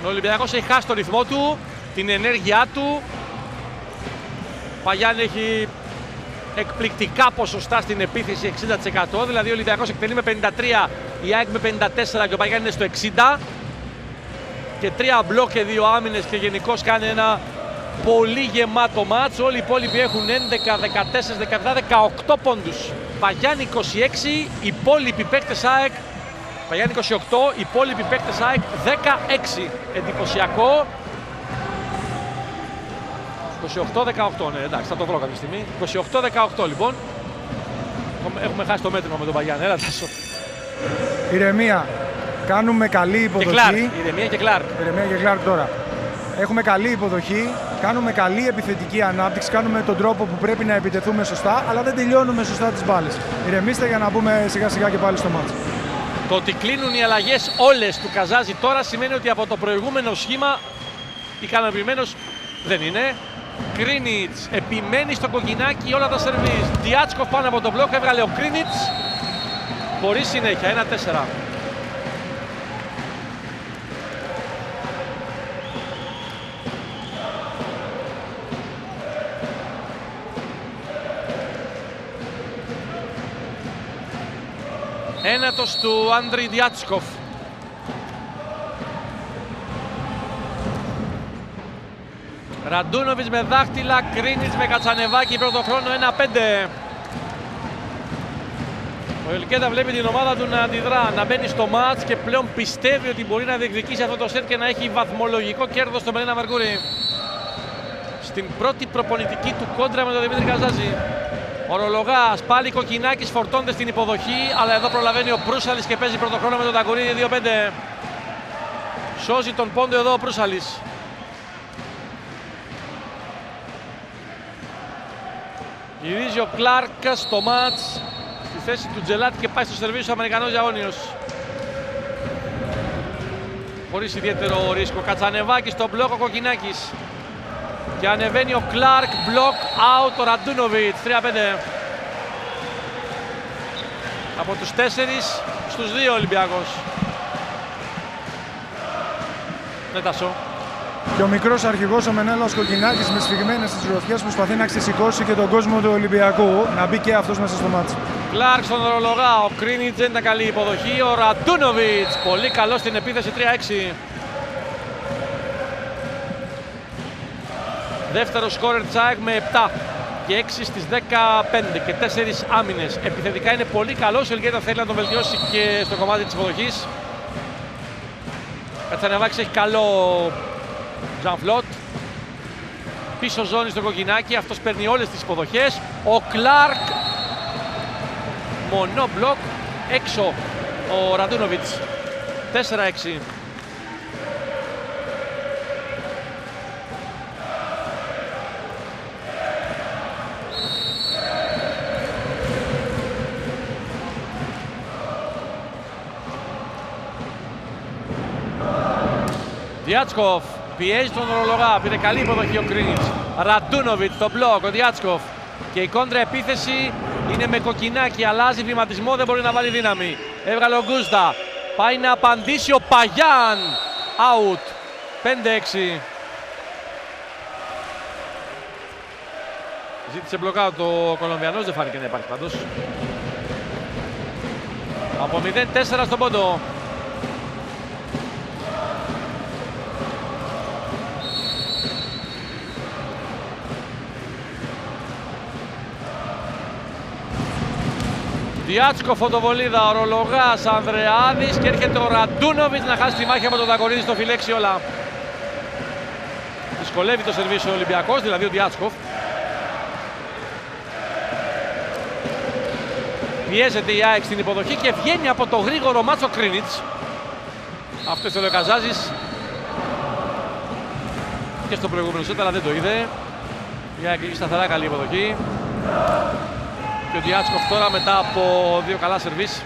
Ο Ολυμπιακός έχει χάσει το ρυθμό του, την ενέργειά του. Παγιάννη έχει εκπληκτικά ποσοστά στην επίθεση, 60%. Δηλαδή ο Ολυμπιακός εκτελεί με 53, η ΑΕΚ με 54 και ο Παγιάννη είναι στο 60. Και 3 μπλοκ και 2 άμυνες και γενικώς κάνει ένα πολύ γεμάτο μάτς. Όλοι οι υπόλοιποι έχουν 11, 14, 17, 18 πόντους. Παγιάννη 26, οι υπόλοιποι παίκτες ΑΕΚ. Παγιάννη 28, οι υπόλοιποι παίκτες ΑΕΚ 16. Εντυπωσιακό. 28-18, ναι, εντάξει, θα το βρω κάποια στιγμή. 28-18 λοιπόν. Έχουμε χάσει το μέτρημα με τον Παγιάννη. Έλα, Τάσο. Ηρεμία. Κάνουμε καλή υποδοχή. Και Κλάρκ. Ηρεμία και Κλάρκ. Ηρεμία και Κλάρκ τώρα. Έχουμε καλή υποδοχή, κάνουμε καλή επιθετική ανάπτυξη, κάνουμε τον τρόπο που πρέπει να επιτεθούμε σωστά, αλλά δεν τελειώνουμε σωστά τις μπάλες. Ηρεμήστε για να μπούμε σιγά σιγά και πάλι στο μάτς. Το ότι κλείνουν οι αλλαγές όλες του Καζάζη τώρα σημαίνει ότι από το προηγούμενο σχήμα ικανοποιημένος δεν είναι. Κρίνιτς επιμένει στο κοκκινάκι όλα τα σερβίς. Διάτσκοφ πάνω από το μπλοκ, έβγαλε ο Κρίνιτς χωρίς συνέχεια, 1-4. Ένατος του Άντρι Διάτσκοφ. Ραντούνοβιτς με δάχτυλα, Κρίνιτς με κατσανεβάκι, πρώτο χρόνο 1-5. Ο Ελκέδα βλέπει την ομάδα του να αντιδρά, να μπαίνει στο μάτς και πλέον πιστεύει ότι μπορεί να διεκδικήσει αυτό το σετ και να έχει βαθμολογικό κέρδος στο Μελίνα Μαρκούρη. Στην πρώτη προπονητική του κόντρα με τον Δημήτρη Καζάζη. Ο Ρολογάς, πάλι Κοκκινάκης φορτώνεται στην υποδοχή, αλλά εδώ προλαβαίνει ο Προύσαλης και παίζει πρώτο χρόνο με τον Ταγκουρίδη 2-5. Σώζει τον πόντο εδώ ο Προύσαλης. Γυρίζει ο Κλάρκ στο μάτς, στη θέση του Τζελάτη και πάει στο σερβίς ο Αμερικανός Διαγώνιος. Χωρίς ιδιαίτερο ρίσκο. Κατσανεβάκης στο μπλοκ, ο Κοκκινάκης. Και ανεβαίνει ο Κλάρκ, block out ο Ραντούνοβιτς, 3-5. Από τους 4 στους 2 Ολυμπιακός. Ναι, Τάσο. Και ο μικρός αρχηγός ο Μενέλαος Κοκκινάκης με σφιγμένες τις γροθιές προσπαθεί να ξεσηκώσει και τον κόσμο του Ολυμπιακού, να μπει και αυτός μέσα στο μάτσο. Κλάρκ στον Ρολογά, ο Κρίνιτς δεν ήταν καλή υποδοχή, ο Ραντούνοβιτς πολύ καλό στην επίθεση, 3-6. Δεύτερο σκόρερ της ΑΕΚ με 7 και 6 στις 15 και 4 άμυνες. Επιθετικά είναι πολύ καλός, ο Ελγέτα θέλει να τον βελτιώσει και στο κομμάτι της υποδοχής. Κατσανεβάκης έχει καλό Ζανφλότ. Πίσω ζώνη στο Κοκκινάκι, αυτός παίρνει όλες τις υποδοχές. Ο Κλάρκ, μονό μπλοκ, έξω ο Ραντούνοβιτς, 4-6. Διάτσκοφ πιέζει τον Ρολογά, πήρε καλή υποδοχή ο Κρίνιτς. Ραντούνοβιτς στο μπλοκ, ο Διάτσκοφ. Και η κόντρα επίθεση είναι με Κοκκινάκι, αλλάζει βηματισμό, δεν μπορεί να βάλει δύναμη. Έβγαλε ο Γκούστα, πάει να απαντήσει ο Παγιάν. Out, 5-6. Ζήτησε μπλοκάουτ ο Κολομβιανός, δεν φάνηκε να υπάρχει πάντως. Από 0-4 στον πόντο. Διάτσκο φωτοβολίδα, ο Ρολογάς, Ανδρεάδης και έρχεται ο Ραντούνοβιτς να χάσει τη μάχη από τον Ταγκορίδη στο φιλέξι όλα. Δυσκολεύει το σερβίς ο Ολυμπιακός, δηλαδή ο Διάτσκοφ. Πιέζεται η ΑΕΚ στην υποδοχή και βγαίνει από το γρήγορο μάτσο Κρίνιτς. Αυτό ήθελε ο Καζάζης και στο προηγούμενο σετ, αλλά δεν το είδε. Η ΑΕΚ έχει σταθερά καλή υποδοχή. Και ο Διάτσκοφ τώρα μετά από δύο καλά σερβίς,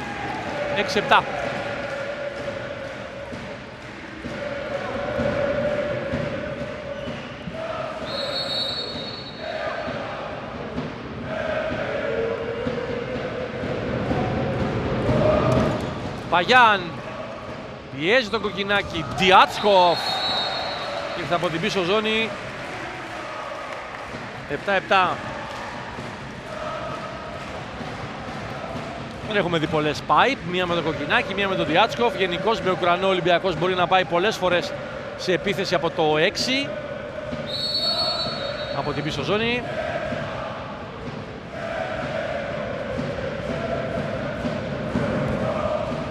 6-7. Παγιάν πιέζει τον Κοκκινάκι, Διάτσκοφ Ήρθε από την πίσω ζώνη. 7-7. Δεν έχουμε δει πολλές pipe, μία με το Κοκκινάκι, μία με τον Διάτσκοφ. Γενικώς με Ουκρανό Ολυμπιακός μπορεί να πάει πολλές φορές σε επίθεση από το 6. Από την πίσω ζώνη.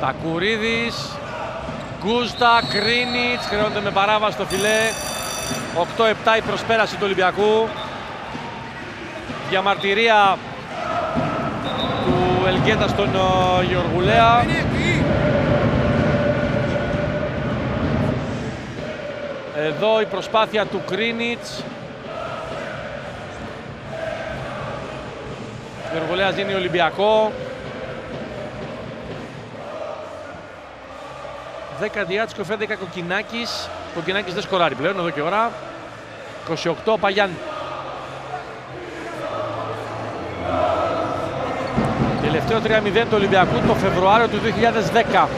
Τακουρίδης, Γκούστα, Κρίνιτς, χρεώνεται με παράβαση στο φιλέ. 8-7 η προσπέραση του Ολυμπιακού. Διαμαρτυρία του Ελγκέτα στον Γεωργουλέα. Εδώ η προσπάθεια του Κρίνιτς. Ο Γεωργουλέας δίνει Ολυμπιακό. 10 Διάτσκοφ, 11 Κοκκινάκης. Κοκκινάκης δεν σκοράρει πλέον εδώ και ώρα. 28 Παγιάν. Τελευταίο 3-0 του Ολυμπιακού το Φεβρουάριο του 2010.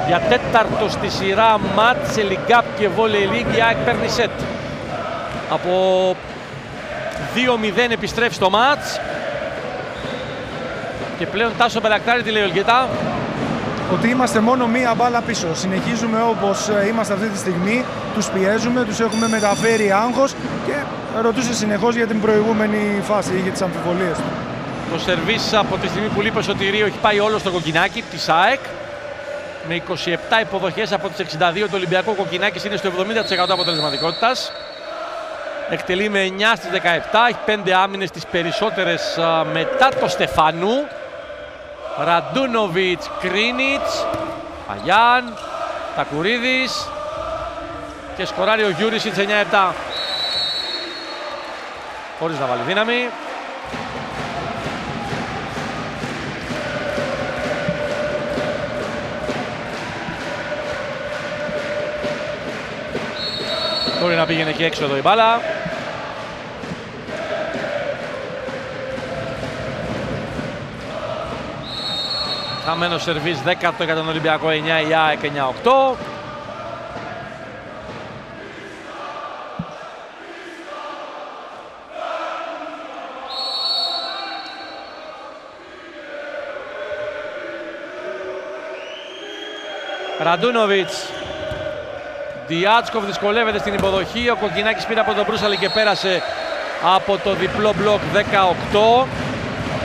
Για τέταρτο στη σειρά μάτς σε Λιγκάπ και Volley League η ΑΕΚ παίρνει σετ. Από 2-0 επιστρέφει στο μάτς. Και πλέον Τάσο Μπερακτάρη τι λέει ο Ελγκέτα? Ότι είμαστε μόνο μία μπάλα πίσω. Συνεχίζουμε όπως είμαστε αυτή τη στιγμή. Τους πιέζουμε, τους έχουμε μεταφέρει άγχος και ρωτούσε συνεχώς για την προηγούμενη φάση, για τις αμφιβολίες του. Το σερβίς από τη στιγμή που λείπει ο Σωτηρίου έχει πάει όλο στο Κοκκινάκι της ΑΕΚ. Με 27 υποδοχές από τις 62 του Ολυμπιακού. Κοκκινάκης είναι στο 70% αποτελεσματικότητας. Εκτελεί με 9 στις 17. Έχει 5 άμυνες, τις περισσότερες μετά το Στεφανού. Ραντούνοβιτς, Κρίνιτς, Παγιάν, Τακουρίδης και σκοράρει ο Γιούρισιτς 9-7. Χωρίς να βάλει δύναμη. Μπορεί να πήγαινε και έξω εδώ η μπάλα. Χαμένο σερβίς 10 για τον Ολυμπιακό, 9 η ΑΕΚ, 9-8. Ραντούνοβιτς. Διάτσκοφ δυσκολεύεται στην υποδοχή. Ο Κοκκινάκης πήρε από τον Μπρούσαλη και πέρασε από το διπλό μπλοκ 18.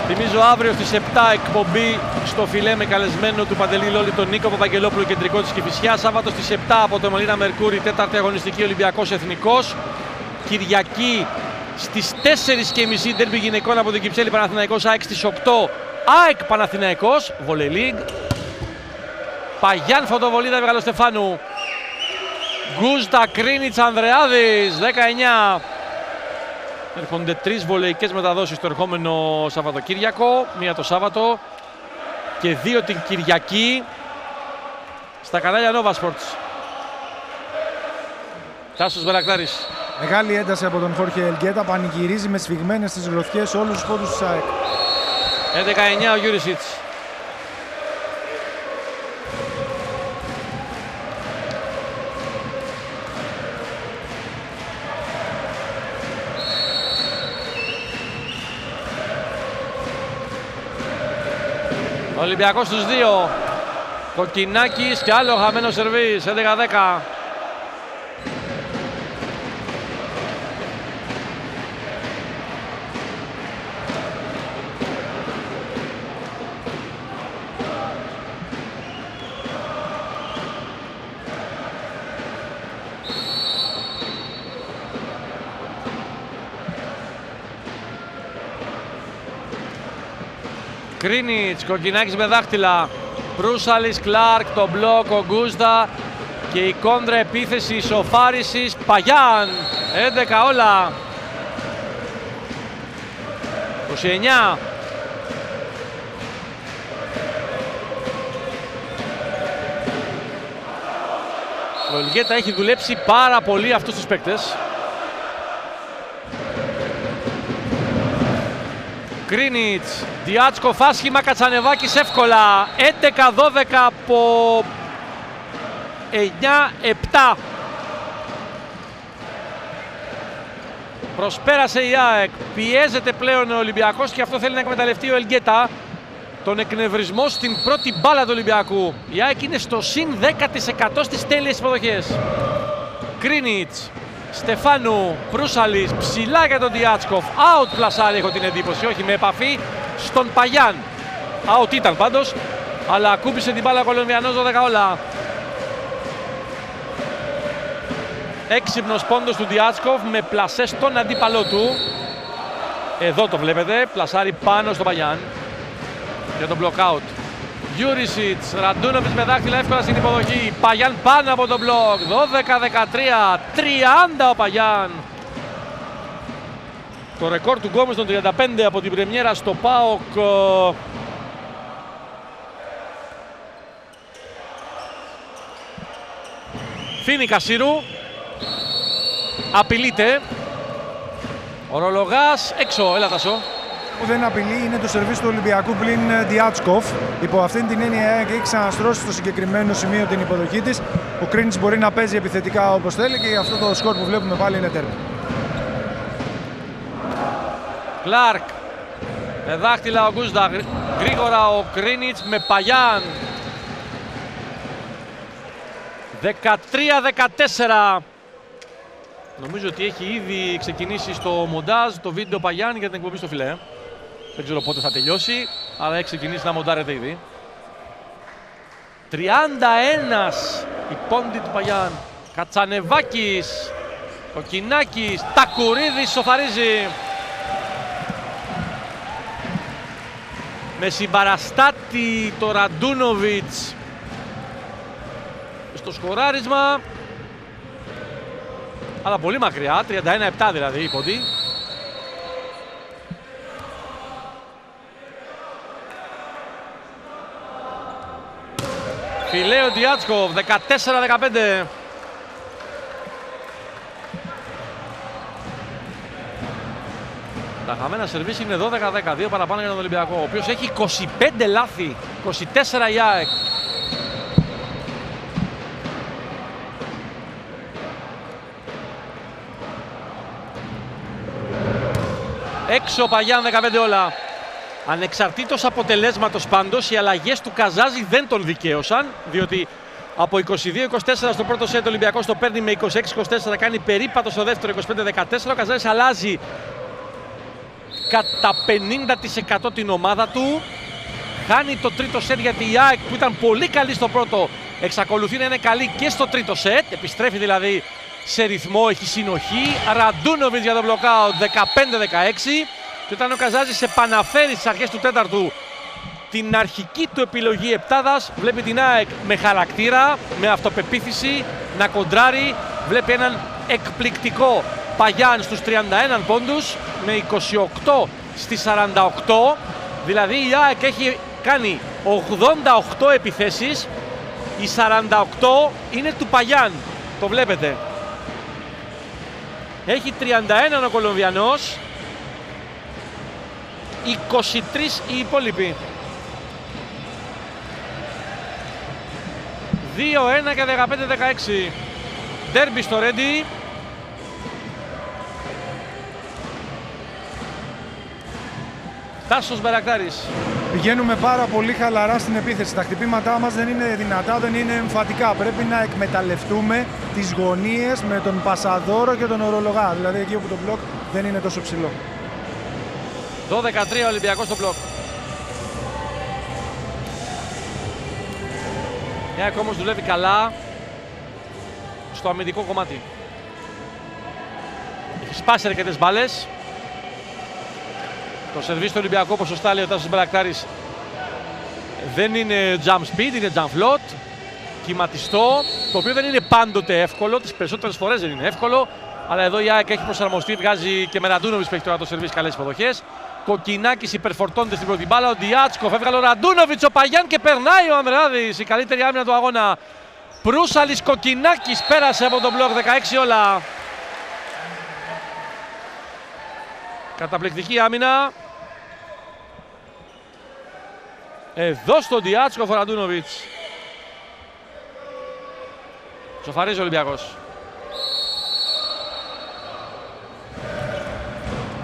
Θυμίζω αύριο στις 7 εκπομπή στο φιλέ με καλεσμένο του Παντελή Λόλη τον Νίκο Παπαγγελόπουλο, κεντρικό της Κηφισιάς. Σάββατο στις 7 από το Μελίνα Μερκούρι, τέταρτη αγωνιστική Ολυμπιακός Εθνικός. Κυριακή στις 4.30 ντέρμπι γυναικών από την Κυψέλη Παναθηναϊκός ΑΕΚ. Στις 8 ΑΕΚ Παναθηναϊκός, Volley League. Παγιάν φωτοβολίδα Μεγαλοστεφάνου. Γκούστα, Κρίνιτς, Ανδρεάδης, 19. Έρχονται 3 βολεϊκές μεταδόσεις το ερχόμενο Σαββατοκύριακο. Μία το Σάββατο και 2 την Κυριακή στα κανάλια Nova Sports. Τάσος Μπερακτάρης. Μεγάλη ένταση από τον Χόρχε Ελγκέτα, πανηγυρίζει με σφιγμένες τις γροθιές σε όλους τους πόντους της ΑΕΚ. 11-9 ο Γιούρισιτς. Ο Ολυμπιακός στους 2. Κοκκινάκης και άλλο χαμένο σερβίς, 11-10. Κρίνιτς, Κοκκινάκης με δάχτυλα. Προύσαλης, Κλάρκ, το μπλοκ, ο Γκούστα και η κόντρα επίθεση ισοφάρισης. Παγιάν, 11 όλα. 29. Ο Ελγκέτα έχει δουλέψει πάρα πολύ αυτούς τους παίκτες. Κρίνιτς, Διάτσκοφ άσχημα, Κατσανεβάκης εύκολα. 11-12 από 9-7. Προσπέρασε η ΑΕΚ, πιέζεται πλέον ο Ολυμπιακός και αυτό θέλει να εκμεταλλευτεί ο Ελγκέτα. Τον εκνευρισμό στην πρώτη μπάλα του Ολυμπιακού. Η ΑΕΚ είναι στο συν 10% στις τέλειες υποδοχές. Κρίνιτς, Στεφάνου, Προύσαλης, ψηλά για τον Διάτσκοφ. Out πλασάρι έχω την εντύπωση, όχι με επαφή στον Παγιάν. Out ήταν πάντως, αλλά ακούμπησε την μπάλα ο Κολομβιανός 12 όλα. Έξυπνος πόντος του Διάτσκοφ με πλασέ στον αντίπαλό του. Εδώ το βλέπετε, πλασάρι πάνω στον Παγιάν για τον block-out. Γιούρισιτς, Ραντούνοβιτς με δάχτυλα εύκολα στην υποδοχή. Παγιάν πάνω από τον μπλοκ. 12-13, 30 ο Παγιάν. Το ρεκόρ του Γκόμες των 35 από την πρεμιέρα στο ΠΑΟΚ. Φίνη Κασίρου. Απειλείται. Ο Ρολογάς έξω, έλα Τασό. Που δεν απειλεί είναι το σερβίς του Ολυμπιακού πλην Διάτσκοφ. Υπό αυτήν την έννοια έχει ξαναστρώσει στο συγκεκριμένο σημείο την υποδοχή της. Ο Κρίνιτς μπορεί να παίζει επιθετικά όπως θέλει και αυτό το σκορ που βλέπουμε πάλι είναι τέρμα. Κλάρκ με δάχτυλα ο Γκούστα. Γρήγορα ο Κρίνιτς με Παγιάν. 13-14. Νομίζω ότι έχει ήδη ξεκινήσει στο μοντάζ το βίντεο Παγιάν για την εκπομπή στο φιλέ. Δεν ξέρω πότε θα τελειώσει, αλλά έχει ξεκινήσει να μοντάρεται ήδη. 31 η πόντη του Παγιάν. Κατσανεβάκης, Κοκκινάκης, Τακουρίδης σοφαρίζει. Με συμπαραστάτη το Ραντούνοβιτς στο σκοράρισμα. Αλλά πολύ μακριά, 31-7 δηλαδή η πόντη. Φιλέο Διάτσκοφ, 14-15. Τα χαμένα σερβίς είναι 12-12, 2 παραπάνω για τον Ολυμπιακό, ο οποίος έχει 25 λάθη, 24 η ΑΕΚ. Έξω Παγιάν, 15 όλα. Ανεξαρτήτως αποτελέσματος πάντως, οι αλλαγές του Καζάζη δεν τον δικαίωσαν, διότι από 22-24 στο πρώτο σετ ο Ολυμπιακός το παίρνει με 26-24, κάνει περίπατο στο δεύτερο 25-14, ο Καζάζης αλλάζει κατά 50% την ομάδα του, χάνει το τρίτο σετ γιατί η ΑΕΚ που ήταν πολύ καλή στο πρώτο εξακολουθεί να είναι καλή και στο τρίτο σετ, επιστρέφει δηλαδή σε ρυθμό, έχει συνοχή. Ραντούνοβιτς για το block-out, 15-16. Και όταν ο Καζάζης επαναφέρει στις αρχές του τέταρτου την αρχική του επιλογή επτάδας, βλέπει την ΑΕΚ με χαρακτήρα, με αυτοπεποίθηση, να κοντράρει. Βλέπει έναν εκπληκτικό Παγιάν στους 31 πόντους, με 28 στις 48. Δηλαδή η ΑΕΚ έχει κάνει 88 επιθέσεις, οι 48 είναι του Παγιάν, το βλέπετε. Έχει 31 ο Κολομβιανός, 23 οι υπόλοιποι. 2-1 και 15-16. Ντέρμπι στο Ρέντι. Τάσος Μπερακτάρης. Πηγαίνουμε πάρα πολύ χαλαρά στην επίθεση. Τα χτυπήματά μας δεν είναι δυνατά, δεν είναι εμφατικά. Πρέπει να εκμεταλλευτούμε τις γωνίες με τον Πασαδόρο και τον Ορολογά. Δηλαδή εκεί όπου το μπλοκ δεν είναι τόσο ψηλό. 12-13 Ολυμπιακός στο μπλοκ. Η ΑΕΚ όμως δουλεύει καλά στο αμυντικό κομμάτι. Έχει σπάσει αρκετές μπάλες. Το σερβίς του Ολυμπιακού, όπως σωστά λέει ο Τάσος Μπερακτάρης, δεν είναι jump speed, είναι jump float. Κυματιστό, το οποίο δεν είναι πάντοτε εύκολο, τις περισσότερες φορές δεν είναι εύκολο. Αλλά εδώ η ΑΕΚ έχει προσαρμοστεί, βγάζει και με Ραντούνοβιτς που έχει τώρα το σερβίς καλές υποδοχές. Κοκκινάκης υπερφορτώνεται στην πρώτη μπάλα, ο Διάτσκοφ έβγαλε ο Ραντούνοβιτς, ο Παγιάν και περνάει ο Αμράδης, η καλύτερη άμυνα του αγώνα. Προύσαλης, Κοκκινάκης πέρασε από τον μπλοκ, 16 όλα. Καταπληκτική άμυνα. Εδώ στον Διάτσκοφ ο Ραντούνοβιτς. Σοφαρίζει ο Ολυμπιακός.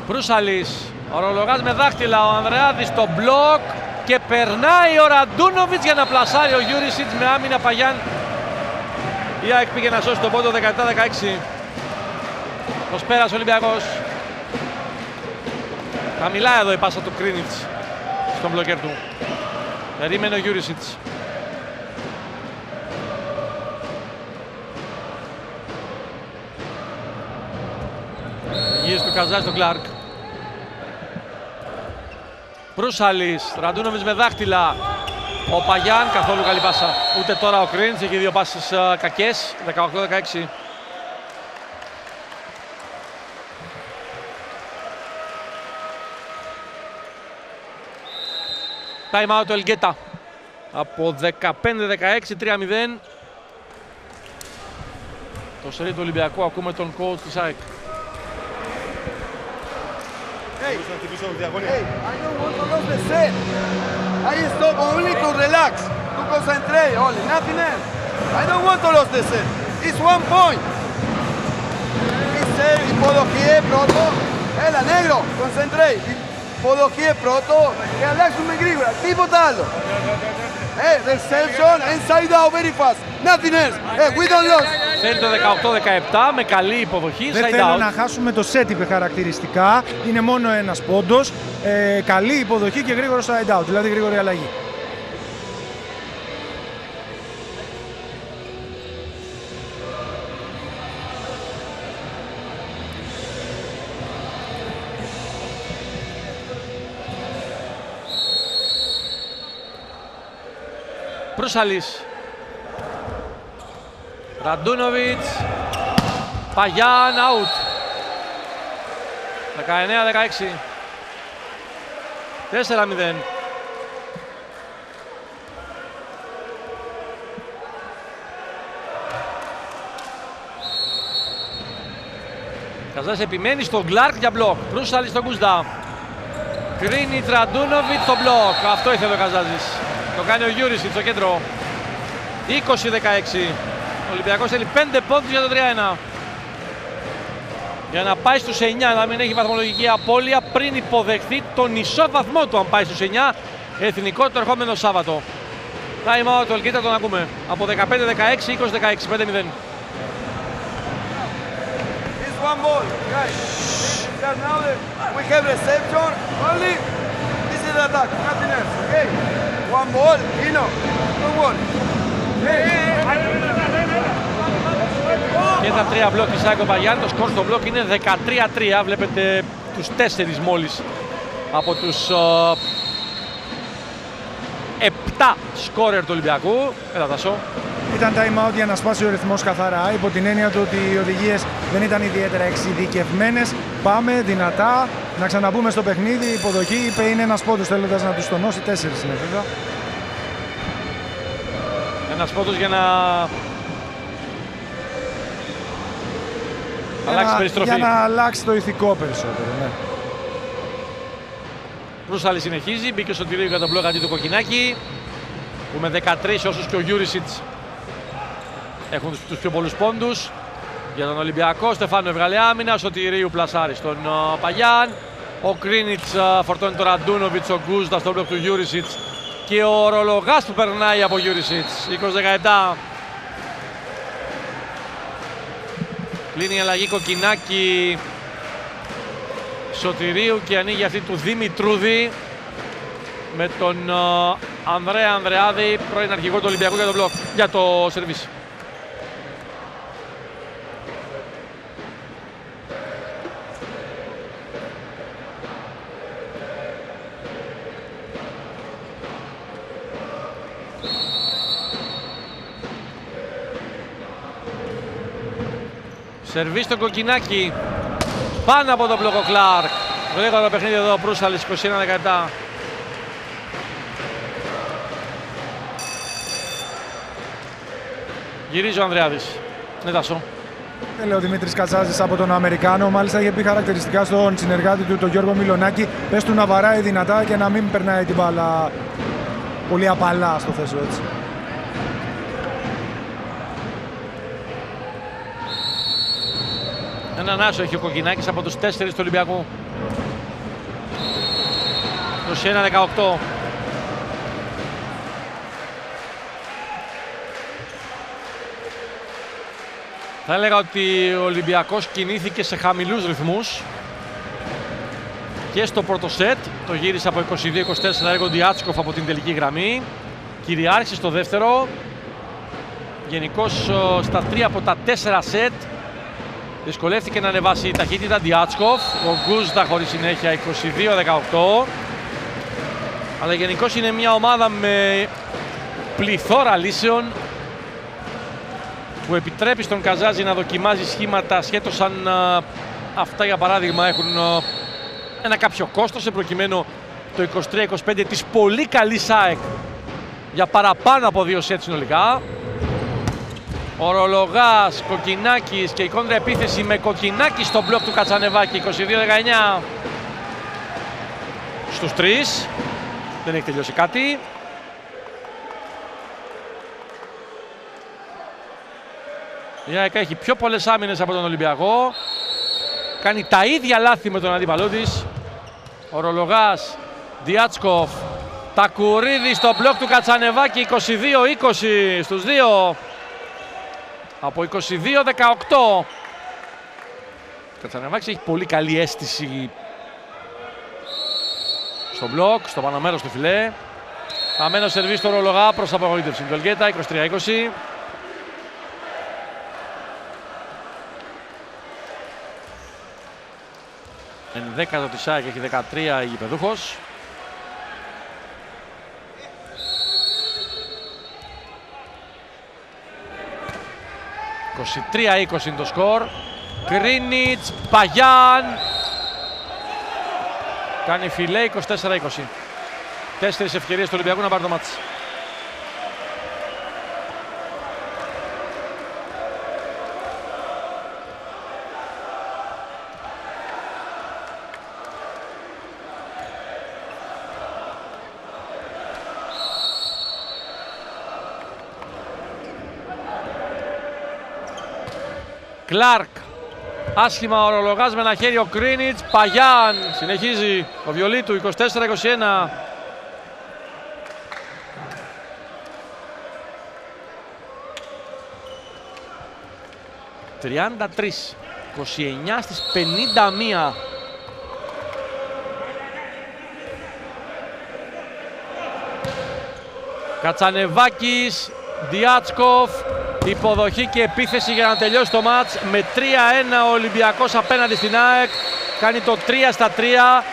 Προύσαλης, ορολογάς με δάχτυλα ο Ανδρεάδης στο μπλοκ και περνάει ο Ραντούνοβιτς για να πλασάρει ο Γιούρισιτς με άμυνα Παγιάν. Η ΑΕΚ πήγε να σώσει τον πόντο 17-16. Προσπέρασε ο Ολυμπιακός. Χαμηλά εδώ η πάσα του Κρίνιτς στον μπλοκέρ του. Περίμενε ο Γιούρισιτς. Γύρισε του Καζάζ στον Κλάρκ. Προύσαλης, Ραντούνοβιτς με δάχτυλα. Ο Παγιάν, καθόλου καλή πάσα. Ούτε τώρα ο Κρίνιτς, έχει δύο πάσες κακές. 18-16. Time out το Ελγκέτα. Από 15-16, 3-0. Το σερί του Ολυμπιακού, ακούμε τον coach της ΑΕΚ. Hey, I don't want to lose the set. I stop only to relax, to concentrate only, nothing else. I don't want to lose the set. It's 1 point. Είσαι υποδοχή πρώτο. Έλα, negro, concentrate. Υποδοχή πρώτο και αλλάξουμε γρήγορα. Τίποτα άλλο. Reception inside out very fast. Nothing else. We don't lose. Θέλει το 18-17 με καλή υποδοχή. Δεν θέλω να χάσουμε το set, είπε χαρακτηριστικά. Είναι μόνο ένας πόντος. Καλή υποδοχή και γρήγορο side out, δηλαδή γρήγορη αλλαγή. Προύσαλης, Ραντούνοβιτς, Παγιάν, out. 19-16. 4-0. Καζάς επιμένει στον Κλάρκ για μπλοκ. Προύσαλης στον Κούστα. Κρίνιτς, Ραντούνοβιτς στο μπλοκ. Αυτό ήθελε ο Καζάζης. Το κάνει ο Γιούρισιτς στο κέντρο. 20-16. Ο Ολυμπιακός θέλει 5 πόντους για το 3-1. Για να πάει στους 9, να μην έχει βαθμολογική απώλεια πριν υποδεχθεί τον ισόβαθμό του αν πάει στους 9. Εθνικό το ερχόμενο Σάββατο. Time out, το Ελκύτα τον ακούμε. Από 15-16, 20-16, 5-0. It's 1 ball, guys. Now we have reception only. This is the attack, nothing else, okay? 1 ball, don't worry. Και τα 3 μπλοκ της ΑΕΚ ο Παγιάν, το σκορ στο μπλοκ είναι 13-3. Βλέπετε τους 4 μόλις από τους 7 σκόρερ του Ολυμπιακού. Έλα Τασό. Ήταν time out για να σπάσει ο ρυθμός καθαρά, υπό την έννοια του ότι οι οδηγίες δεν ήταν ιδιαίτερα εξειδικευμένες. Πάμε δυνατά, να ξαναμπούμε στο παιχνίδι. Η υποδοχή είπε είναι ένας πόντος, θέλοντας να τους τονώσει. 4 είναι βέβαια. Ένας πόντος για να αλλάξει περιστροφή. Για να αλλάξει το ηθικό περισσότερο, ναι. Προύσαλη συνεχίζει, μπήκε στο τυρίο για τον μπλοκ αντί του Κοκκινάκη. Που με 13 όσους και ο Γιούρισιτς έχουν τους πιο πολλούς πόντους. Για τον Ολυμπιακό, Στεφάνο έβγαλε άμυνα, ο Σωτηρίου πλασάρει στον Παγιάν. Ο Κρίνιτς φορτώνει τον Ραντούνοβιτς, ο Γκούστα στον μπλοκ του Γιούρισιτς. Και ο Ρολογάς που περνάει από Γιούρισιτς, 20-17. Κλείνει η αλλαγή Κοκκινάκη Σωτηρίου και ανοίγει αυτή του Δημητρούδη με τον Ανδρέα Ανδρεάδη, πρώην αρχηγό του Ολυμπιακού για το μπλοκ, για το σερβίς. Σερβίς στο Κοκκινάκη, πάνω από τον μπλοκ ο Κλάρκ. Γρήγορα το παιχνίδι εδώ, Προύσαλης 21-17. Γυρίζει ο Ανδρεάδης. Ναι, Τάσο. Λέει ο Δημήτρης Κατσάζης από τον Αμερικάνο. Μάλιστα είχε πει χαρακτηριστικά στον συνεργάτη του, τον Γιώργο Μιλονάκη, πες του να βαράει δυνατά και να μην περνάει την μπάλα πολύ απαλά, στο θέσω έτσι. Έναν άσο έχει ο Κοκκινάκης από τους 4 του Ολυμπιακού. 21-18. Θα έλεγα ότι ο Ολυμπιακός κινήθηκε σε χαμηλούς ρυθμούς και στο πρώτο σετ. Το γύρισε από 22-24 έργο Διάτσκοφ από την τελική γραμμή. Κυριάρχησε στο δεύτερο. Γενικώς στα 3 από τα 4 σετ δυσκολεύτηκε να ανεβάσει η ταχύτητα Διάτσκοφ. Ο Γκούζτα χωρίς συνέχεια 22-18. Αλλά γενικώς είναι μια ομάδα με πληθώρα λύσεων που επιτρέπει στον Καζάζη να δοκιμάζει σχήματα ασχέτως αν αυτά για παράδειγμα έχουν ένα κάποιο κόστος, προκειμένου το 23-25 της πολύ καλής ΑΕΚ για παραπάνω από 2 σετ συνολικά. Ο Ρολογάς, Κοκκινάκης και η κόντρα επίθεση με Κοκκινάκη στο μπλοκ του Κατσανεβάκη, 22-19 στους 3. Δεν έχει τελειώσει κάτι. Η ΑΕΚ έχει πιο πολλές άμυνες από τον Ολυμπιακό. Κάνει τα ίδια λάθη με τον αντίπαλό της. Ο Ρολογάς, Διάτσκοφ, Τακουρίδη στο μπλοκ του Κατσανεβάκη, 22-20 στους 2. Από 22-18. Κατσανεβάκης έχει πολύ καλή αίσθηση στο μπλοκ, στο πάνω μέρος του φιλέ. Χαμένο σερβί στο Ρολογά προς απογοήτευση του Ελγκέτα, 23-20. Ενδέκατο της ΑΕΚ, έχει 13 η γηπεδούχος. «23-20 είναι το σκορ. Κρίνιτς, Παγιάν. Κάνει φιλέ, 24-20. 4 ευκαιρίες του Ολυμπιακού να πάρει το μάτς. Κλάρκ, άσχημα ο Ρολογάς με ένα χέρι ο Κρίνιτς. Παγιάν, συνεχίζει ο βιολί του, 24-21. «33, 29 στις 51». Κατσανεβάκης, Διάτσκοφ, υποδοχή και επίθεση για να τελειώσει το μάτς με 3-1 ο Ολυμπιακός απέναντι στην ΑΕΚ. Κάνει το 3-3.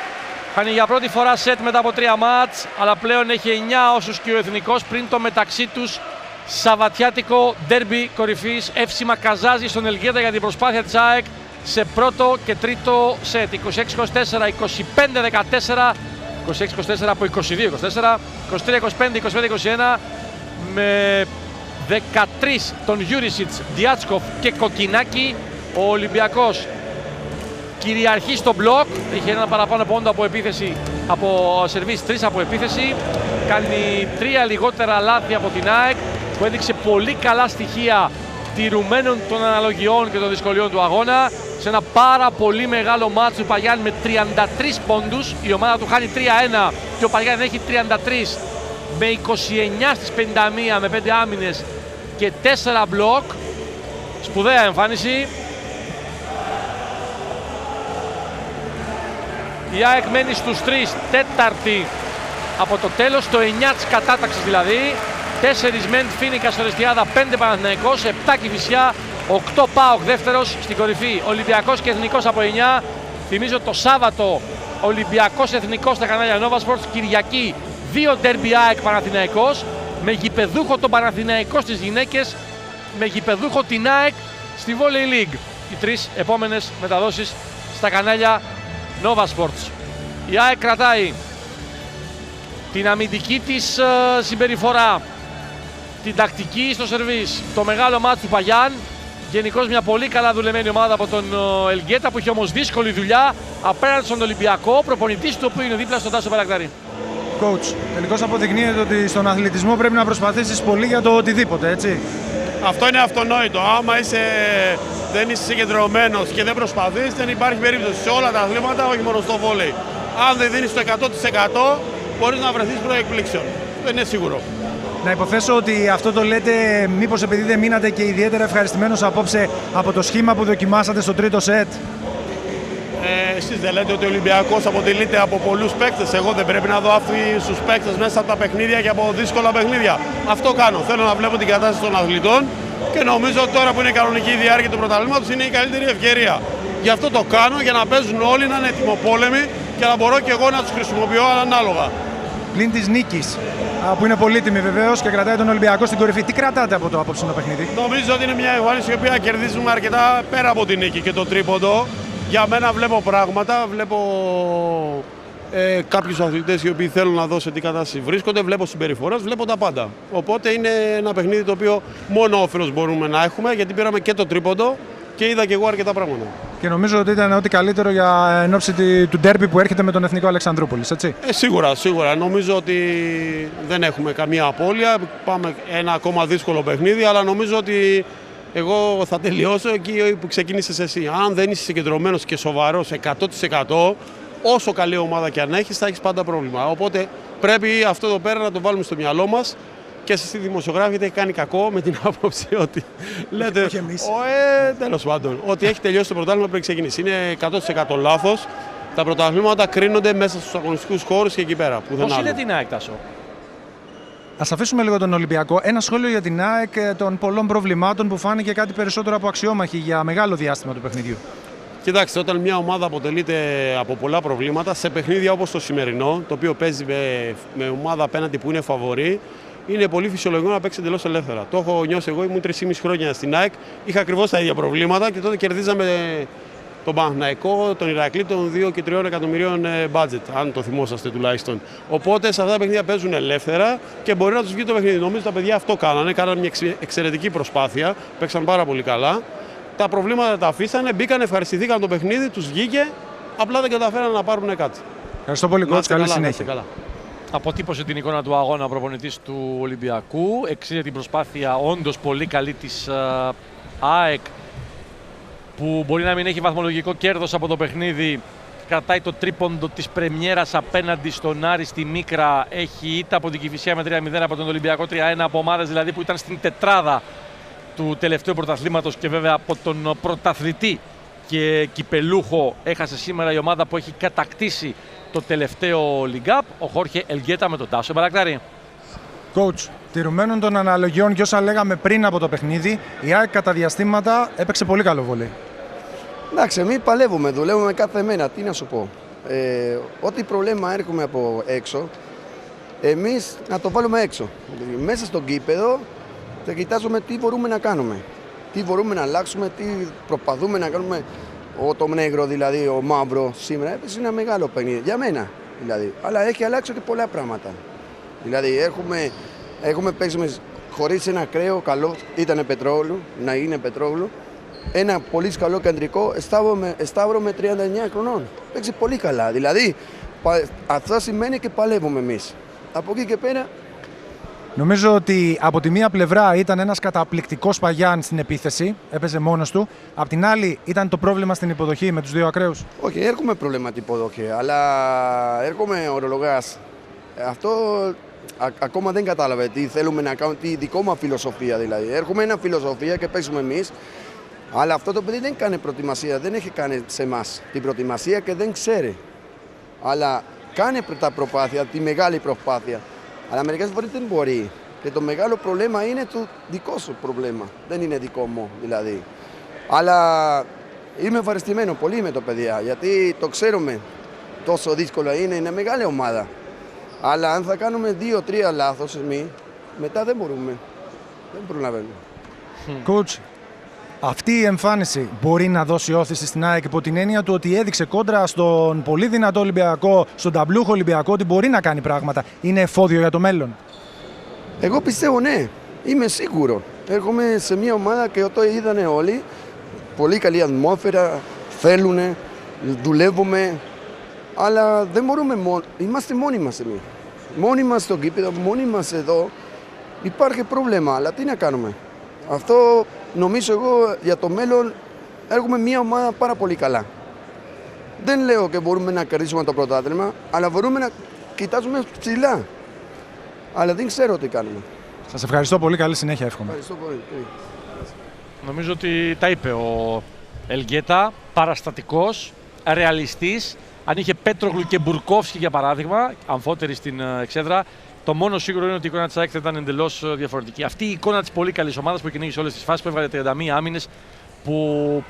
Κάνει για πρώτη φορά σετ μετά από 3 μάτς, αλλά πλέον έχει 9 όσους και ο Εθνικός πριν το μεταξύ τους σαββατιάτικο ντέρμπι κορυφής. Εύσημα Καζάζη στον Ελγκέτα για την προσπάθεια της ΑΕΚ σε πρώτο και τρίτο σετ. 26-24, 25-14, 26-24 από 22-24, 23-25, 25-21 με 13 τον Γιούρισιτς, Διάτσκοφ και Κοκκινάκη. Ο Ολυμπιακός κυριαρχεί στο μπλοκ. Είχε ένα παραπάνω πόντο από επίθεση, από σερβίς, 3 από επίθεση. Κάνει 3 λιγότερα λάθη από την ΑΕΚ, που έδειξε πολύ καλά στοιχεία τηρουμένων των αναλογιών και των δυσκολιών του αγώνα. Σε ένα πάρα πολύ μεγάλο μάτσο του Παγιάν με 33 πόντους. Η ομάδα του χάνει 3-1 και ο Παγιάν έχει 33 με 29 στις 51 με 5 άμυνες και 4 μπλοκ. Σπουδαία εμφάνιση. Η ΑΕΚ μένει στους 3, τέταρτη από το τέλος, το 9 της κατάταξης δηλαδή. 4 Μεντ, Φίνικας, Ορεστιάδα, 5 Παναθηναϊκός, 7 Κηφισιά, 8 ΠΑΟΚ δεύτερος στην κορυφή. Ολυμπιακός και Εθνικός από 9. Θυμίζω το Σάββατο Ολυμπιακός Εθνικός στα κανάλια Nova Sports. Κυριακή 2 ντέρμπι ΑΕΚ Παναθηναϊκός, με γηπεδούχο τον Παναθηναϊκό στις γυναίκες, με γηπεδούχο την ΑΕΚ στη Volley League. Οι 3 επόμενες μεταδόσεις στα κανάλια Nova Sports. Η ΑΕΚ κρατάει την αμυντική της συμπεριφορά, την τακτική στο σερβίς, το μεγάλο μάτι του Παγιάν. Γενικώς μια πολύ καλά δουλεμένη ομάδα από τον Ελγκέτα, που είχε όμως δύσκολη δουλειά απέναντι στον Ολυμπιακό, προπονητής του οποίου είναι δίπλα στον Τάσο Μπαλακταρή. Coach, τελικώς αποδεικνύεται ότι στον αθλητισμό πρέπει να προσπαθήσεις πολύ για το οτιδήποτε, έτσι. Αυτό είναι αυτονόητο. Άμα δεν είσαι συγκεντρωμένος και δεν προσπαθείς, δεν υπάρχει περίπτωση σε όλα τα αθλήματα, όχι μόνο στο βόλεϊ. Αν δεν δίνεις το 100% μπορείς να βρεθείς προεκπλήξεων. Δεν είναι σίγουρο. Να υποθέσω ότι αυτό το λέτε μήπως επειδή δεν μείνατε και ιδιαίτερα ευχαριστημένος απόψε από το σχήμα που δοκιμάσατε στο τρίτο σετ. Εσείς δεν λέτε ότι ο Ολυμπιακός αποτελείται από πολλούς παίκτες. Εγώ δεν πρέπει να δω αυτούς τους παίκτες μέσα από τα παιχνίδια και από δύσκολα παιχνίδια. Αυτό κάνω. Θέλω να βλέπω την κατάσταση των αθλητών και νομίζω ότι τώρα που είναι η κανονική διάρκεια του πρωταθλήματος είναι η καλύτερη ευκαιρία. Γι' αυτό το κάνω, για να παίζουν όλοι, να είναι ετοιμοπόλεμοι και να μπορώ και εγώ να τους χρησιμοποιώ ανάλογα. Πλην της νίκης, που είναι πολύτιμη βεβαίως και κρατάει τον Ολυμπιακό στην κορυφή. Τι κρατάτε από το απόψινό παιχνίδι? Νομίζω ότι είναι μια εμφάνιση η οποία κερδίζουμε αρκετά πέρα από την νίκη και το τρίποντο. Για μένα βλέπω πράγματα, βλέπω κάποιους αθλητές οι οποίοι θέλουν να δω σε τι κατάσταση βρίσκονται, βλέπω συμπεριφορές, βλέπω τα πάντα. Οπότε είναι ένα παιχνίδι το οποίο μόνο όφελος μπορούμε να έχουμε, γιατί πήραμε και το τρίποντο και είδα και εγώ αρκετά πράγματα. Και νομίζω ότι ήταν ό,τι καλύτερο για εν ώψη του ντέρμπι που έρχεται με τον Εθνικό Αλεξανδρούπολης, έτσι. Σίγουρα. Νομίζω ότι δεν έχουμε καμία απώλεια. Πάμε ένα ακόμα δύσκολο παιχνίδι, αλλά νομίζω ότι εγώ θα τελειώσω εκεί που ξεκίνησες εσύ. Αν δεν είσαι συγκεντρωμένος και σοβαρός 100%, όσο καλή ομάδα και αν έχεις, θα έχεις πάντα πρόβλημα. Οπότε πρέπει αυτό εδώ πέρα να το βάλουμε στο μυαλό μας. Και εσείς οι δημοσιογράφοι γιατί έχει κάνει κακό με την άποψη ότι λέτε. Όχι εμείς. Τέλος πάντων, ότι έχει τελειώσει το πρωτάθλημα πριν ξεκινήσει. Είναι 100% λάθος. Τα πρωταθλήματα κρίνονται μέσα στους αγωνιστικούς χώρους και εκεί πέρα. Πώς είναι την ΑΕΚ, Τάσο? Ας αφήσουμε λίγο τον Ολυμπιακό. Ένα σχόλιο για την ΑΕΚ των πολλών προβλημάτων που φάνηκε κάτι περισσότερο από αξιόμαχη για μεγάλο διάστημα του παιχνιδιού. Κοιτάξτε, όταν μια ομάδα αποτελείται από πολλά προβλήματα, σε παιχνίδια όπως το σημερινό, το οποίο παίζει με ομάδα απέναντι που είναι φαβορή, είναι πολύ φυσιολογικό να παίξει εντελώς ελεύθερα. Το έχω νιώσει εγώ, ήμουν 3,5 χρόνια στην ΑΕΚ, είχα ακριβώς τα ίδια προβλήματα και τότε κερδίζαμε τον Παναθηναϊκό, τον Ηρακλή, των 2 και 3 εκατομμυρίων budget, αν το θυμόσαστε τουλάχιστον. Οπότε σε αυτά τα παιχνίδια παίζουν ελεύθερα και μπορεί να τους βγει το παιχνίδι. Νομίζω τα παιδιά αυτό κάνανε μια εξαιρετική προσπάθεια, παίξαν πάρα πολύ καλά. Τα προβλήματα τα αφήσανε, μπήκαν, ευχαριστηθήκαν το παιχνίδι, τους βγήκε, απλά δεν καταφέραν να πάρουν κάτι. Ευχαριστώ πολύ, coach. Καλή συνέχεια. Αποτύπωσε την εικόνα του αγώνα ο προπονητής του Ολυμπιακού. Εξήγησε την προσπάθεια όντως πολύ καλή της ΑΕΚ, που μπορεί να μην έχει βαθμολογικό κέρδος από το παιχνίδι. Κρατάει το τρίποντο της πρεμιέρας απέναντι στον Άρη στη Μίκρα. Έχει ήττα από την Κηφισιά με 3-0 από τον Ολυμπιακό 3-1, από ομάδες δηλαδή που ήταν στην τετράδα του τελευταίου πρωταθλήματος και βέβαια από τον πρωταθλητή και κυπελούχο έχασε σήμερα η ομάδα που έχει κατακτήσει το τελευταίο League Cup, ο Χόρχε Ελγκέτα με τον Τάσο Μπαρακτάρη. Coach, τηρουμένων των αναλογιών και όσα λέγαμε πριν από το παιχνίδι, η ΑΕΚ κατά διαστήματα έπαιξε πολύ καλό βολέι. Εντάξει, εμείς παλεύουμε, δουλεύουμε κάθε μέρα. Τι να σου πω. Ό,τι πρόβλημα έρχομαι από έξω, εμείς να το βάλουμε έξω. Μέσα στον κήπεδο θα κοιτάζουμε τι μπορούμε να κάνουμε. Τι μπορούμε να αλλάξουμε, τι προσπαθούμε να κάνουμε. Το νέγρο, δηλαδή ο μαύρο σήμερα έπαιζε ένα μεγάλο παιχνίδι για μένα. Δηλαδή. Αλλά έχει αλλάξει και πολλά πράγματα. Δηλαδή έχουμε παίξει χωρίς ένα ακραίο καλό, ήταν Πετρόγλου, να είναι Πετρόγλου. Ένα πολύ καλό κεντρικό, Σταύρο με 39 χρονών. Παίξει πολύ καλά. Δηλαδή αυτό σημαίνει και παλεύουμε εμείς. Από εκεί και πέρα. Νομίζω ότι από τη μία πλευρά ήταν ένας καταπληκτικός Παγιάν στην επίθεση, έπαιζε μόνος του. Απ' την άλλη ήταν το πρόβλημα στην υποδοχή με τους δύο ακραίους. Όχι, έχουμε πρόβλημα στην υποδοχή, αλλά έρχομαι ορολογάς. Αυτό ακόμα δεν κατάλαβε τι θέλουμε να κάνουμε, τι δικό μας φιλοσοφία δηλαδή. Έχουμε μια φιλοσοφία και παίζουμε εμείς, αλλά αυτό το παιδί δεν κάνει προετοιμασία, δεν έχει κάνει σε εμάς την προετοιμασία και δεν ξέρει. Αλλά κάνει τα προσπάθεια, τη μεγάλη προσπάθεια. Αλλά μερικές φορές δεν μπορεί. Και το μεγάλο πρόβλημα είναι το δικό σου πρόβλημα. Δεν είναι δικό μου δηλαδή. Αλλά είμαι ευχαριστημένο πολύ με το παιδιά, γιατί το ξέρουμε τόσο δύσκολο είναι μεγάλη ομάδα. Αλλά αν θα κάνουμε 2-3 λάθος εμείς, μετά δεν μπορούμε. Δεν προλαβαίνουμε. Coach, αυτή η εμφάνιση μπορεί να δώσει όθηση στην ΑΕΚ υπό την έννοια του ότι έδειξε κόντρα στον πολύ δυνατό Ολυμπιακό, στον ταμπλούχο Ολυμπιακό, ότι μπορεί να κάνει πράγματα. Είναι εφόδιο για το μέλλον. Εγώ πιστεύω ναι. Είμαι σίγουρο. Έρχομαι σε μια ομάδα και το είδανε όλοι. Πολύ καλή ατμόσφαιρα, θέλουν, δουλεύουμε. Αλλά δεν μπορούμε μόνο. Είμαστε μόνοι μας εμείς. Μόνοι μας στο κήπεδο, μόνοι μας εδώ. Υπάρχει πρόβλημα, αλλά τι να κάνουμε. Αυτό νομίζω εγώ για το μέλλον έχουμε μια ομάδα πάρα πολύ καλά. Δεν λέω και μπορούμε να κερδίσουμε το πρωτάθλημα, αλλά μπορούμε να κοιτάζουμε ψηλά. Αλλά δεν ξέρω τι κάνουμε. Σας ευχαριστώ πολύ, καλή συνέχεια εύχομαι. Ευχαριστώ πολύ. Νομίζω ότι τα είπε ο Ελγκέτα, παραστατικός, ρεαλιστής. Αν είχε Πέτρογλου και Μπουρκόφσκι για παράδειγμα, αμφότεροι στην εξέδρα, το μόνο σίγουρο είναι ότι η εικόνα της ΑΕΚ θα ήταν εντελώς διαφορετική. Αυτή η εικόνα της πολύ καλής ομάδας που κυνήγησε όλες τις φάσεις, που έβγαλε 31 άμυνες, που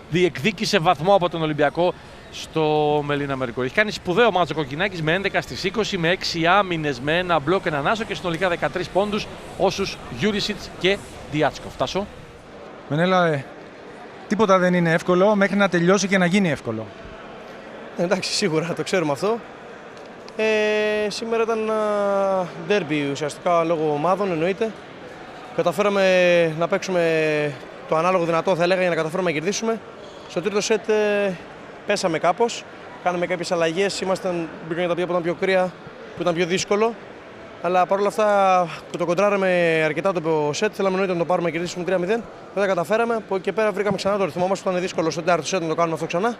διεκδίκησε βαθμό από τον Ολυμπιακό στο Μελίνα Μερκούρι. Έχει κάνει σπουδαίο μάτσο ο Κοκκινάκης με 11 στις 20, με 6 άμυνες, με ένα μπλοκ, έναν άσο και συνολικά 13 πόντους, όσους Γιούρισιτς και Διάτσκοφ. Φτάσω. Μενέλα, τίποτα δεν είναι εύκολο μέχρι να τελειώσει και να γίνει εύκολο. Εντάξει, σίγουρα το ξέρουμε αυτό. Σήμερα ήταν ένα ντέρμπι ουσιαστικά λόγω ομάδων, εννοείται. Καταφέραμε να παίξουμε το ανάλογο δυνατό, θα έλεγα, για να καταφέρουμε να κερδίσουμε. Στο τρίτο σετ πέσαμε κάπως. Κάναμε κάποιες αλλαγές. Μπήκαν τα που ήταν πιο κρύα, που ήταν πιο δύσκολο. Αλλά παρόλα αυτά που το κοντράραμε αρκετά το σετ, θέλαμε εννοείται να το πάρουμε και κερδίσουμε 3-0. Δεν τα καταφέραμε. Από εκεί και πέρα βρήκαμε ξανά το ρυθμό μας που ήταν δύσκολο στο τέταρτο σετ να το κάνουμε αυτό ξανά.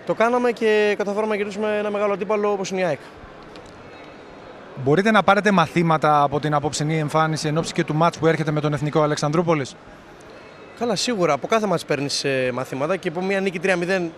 Το κάναμε και καταφέραμε να κερδίσουμε ένα μεγάλο αντίπαλο όπως είναι η ΑΕΚ. Μπορείτε να πάρετε μαθήματα από την απόψινή εμφάνιση εν ώψη και του μάτς που έρχεται με τον Εθνικό Αλεξανδρούπολης? Καλά, σίγουρα από κάθε μάτς παίρνεις μαθήματα και από μια νίκη 3-0